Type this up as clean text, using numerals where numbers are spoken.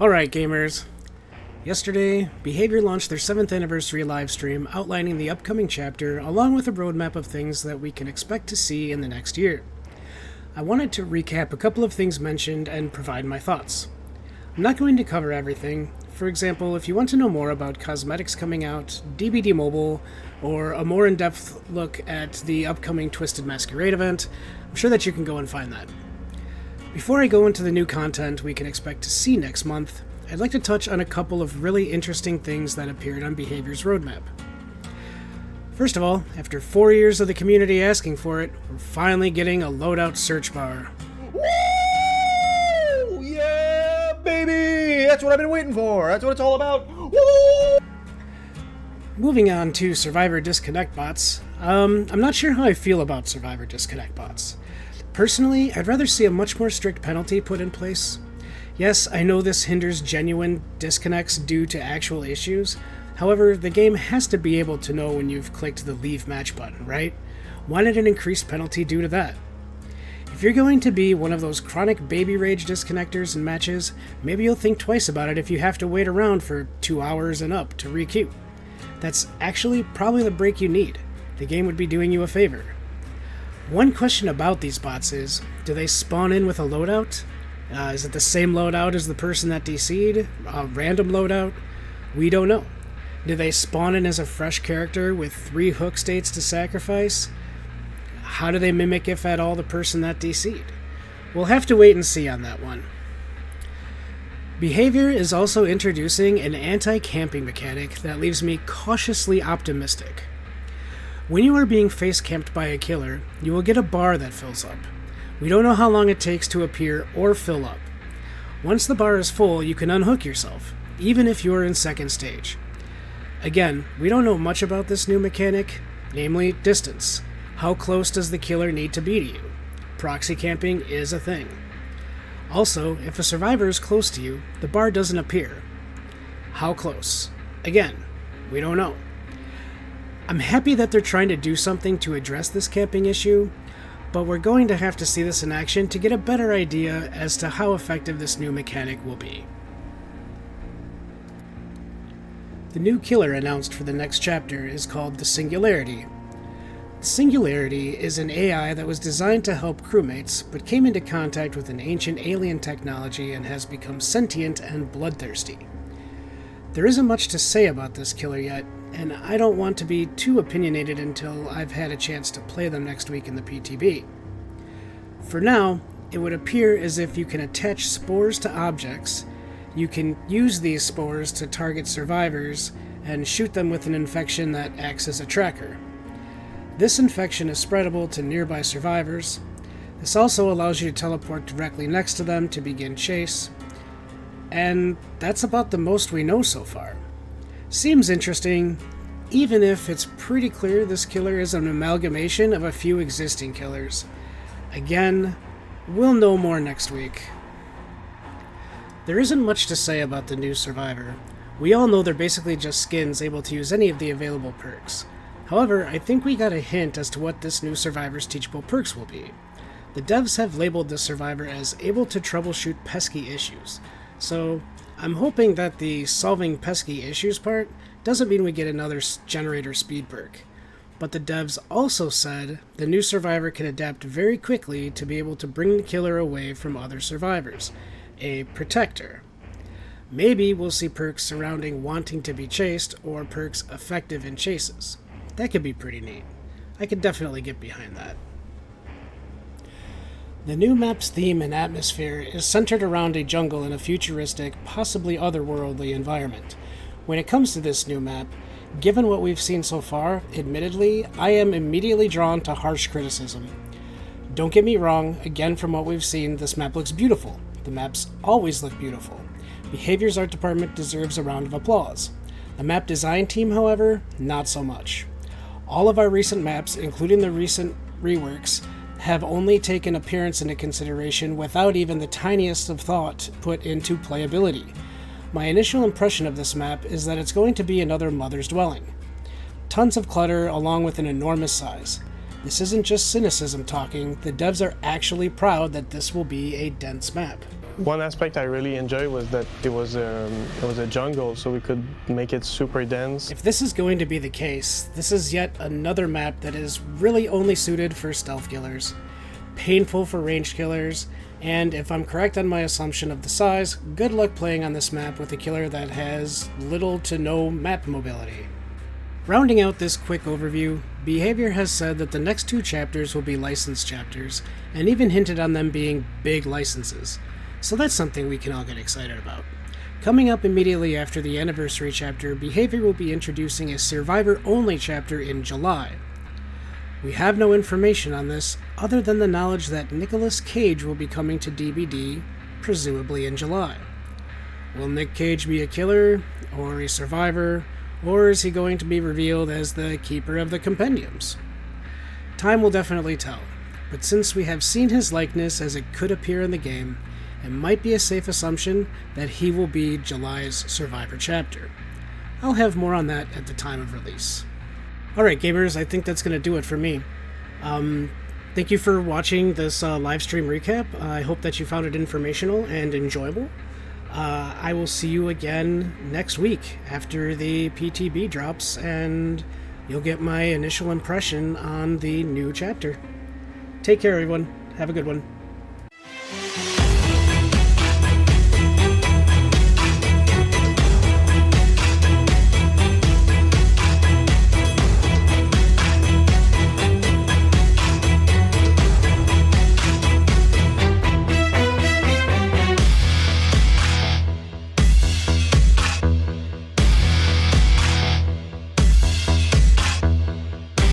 Alright, gamers. Yesterday, Behaviour launched their 7th anniversary livestream outlining the upcoming chapter along with a roadmap of things that we can expect to see in the next year. I wanted to recap a couple of things mentioned and provide my thoughts. I'm not going to cover everything. For example, if you want to know more about cosmetics coming out, DBD Mobile, or a more in-depth look at the upcoming Twisted Masquerade event, I'm sure that you can go and find that. Before I go into the new content we can expect to see next month, I'd like to touch on a couple of really interesting things that appeared on Behaviour's roadmap. First of all, after 4 years of the community asking for it, we're finally getting a Loadout search bar. Woo! Yeah, baby! That's what I've been waiting for. That's what it's all about. Woo! Moving on to Survivor Disconnect bots, I'm not sure how I feel about Survivor Disconnect bots. Personally, I'd rather see a much more strict penalty put in place. Yes, I know this hinders genuine disconnects due to actual issues. However, the game has to be able to know when you've clicked the Leave Match button, right? Why not an increased penalty due to that? If you're going to be one of those chronic baby rage disconnectors in matches, maybe you'll think twice about it if you have to wait around for 2 hours and up to re-queue. That's actually probably the break you need. The game would be doing you a favor. One question about these bots is, do they spawn in with a loadout? Is it the same loadout as the person that DC'd? A random loadout? We don't know. Do they spawn in as a fresh character with 3 hook states to sacrifice? How do they mimic, if at all, the person that DC'd? We'll have to wait and see on that one. Behaviour is also introducing an anti-camping mechanic that leaves me cautiously optimistic. When you are being face-camped by a killer, you will get a bar that fills up. We don't know how long it takes to appear or fill up. Once the bar is full, you can unhook yourself, even if you are in second stage. Again, we don't know much about this new mechanic, namely distance. How close does the killer need to be to you? Proxy camping is a thing. Also, if a survivor is close to you, the bar doesn't appear. How close? Again, we don't know. I'm happy that they're trying to do something to address this camping issue, but we're going to have to see this in action to get a better idea as to how effective this new mechanic will be. The new killer announced for the next chapter is called the Singularity. The Singularity is an AI that was designed to help crewmates, but came into contact with an ancient alien technology and has become sentient and bloodthirsty. There isn't much to say about this killer yet, and I don't want to be too opinionated until I've had a chance to play them next week in the PTB. For now, it would appear as if you can attach spores to objects, you can use these spores to target survivors, and shoot them with an infection that acts as a tracker. This infection is spreadable to nearby survivors. This also allows you to teleport directly next to them to begin chase, and that's about the most we know so far. Seems interesting, even if it's pretty clear this killer is an amalgamation of a few existing killers. Again, we'll know more next week. There isn't much to say about the new Survivor. We all know they're basically just skins able to use any of the available perks. However, I think we got a hint as to what this new Survivor's teachable perks will be. The devs have labeled this Survivor as able to troubleshoot pesky issues, so I'm hoping that the solving pesky issues part doesn't mean we get another generator speed perk. But the devs also said the new survivor can adapt very quickly to be able to bring the killer away from other survivors, a protector. Maybe we'll see perks surrounding wanting to be chased or perks effective in chases. That could be pretty neat. I could definitely get behind that. The new map's theme and atmosphere is centered around a jungle in a futuristic, possibly otherworldly environment. When it comes to this new map, given what we've seen so far, admittedly, I am immediately drawn to harsh criticism. Don't get me wrong, again from what we've seen, this map looks beautiful. The maps always look beautiful. Behaviour's art department deserves a round of applause. The map design team, however, not so much. All of our recent maps, including the recent reworks, have only taken appearance into consideration without even the tiniest of thought put into playability. My initial impression of this map is that it's going to be another Mother's Dwelling. Tons of clutter along with an enormous size. This isn't just cynicism talking, the devs are actually proud that this will be a dense map. One aspect I really enjoyed was that it was a jungle, so we could make it super dense. If this is going to be the case, this is yet another map that is really only suited for stealth killers, painful for ranged killers, and if I'm correct on my assumption of the size, good luck playing on this map with a killer that has little to no map mobility. Rounding out this quick overview, Behaviour has said that the next 2 chapters will be licensed chapters, and even hinted on them being big licenses. So that's something we can all get excited about. Coming up immediately after the anniversary chapter, Behaviour will be introducing a survivor-only chapter in July. We have no information on this other than the knowledge that Nicolas Cage will be coming to DBD, presumably in July. Will Nick Cage be a killer, or a survivor, or is he going to be revealed as the keeper of the compendiums? Time will definitely tell, but since we have seen his likeness as it could appear in the game, it might be a safe assumption that he will be July's Survivor chapter. I'll have more on that at the time of release. Alright gamers, I think that's going to do it for me. Thank you for watching this live stream recap. I hope that you found it informational and enjoyable. I will see you again next week after the PTB drops, and you'll get my initial impression on the new chapter. Take care, everyone. Have a good one.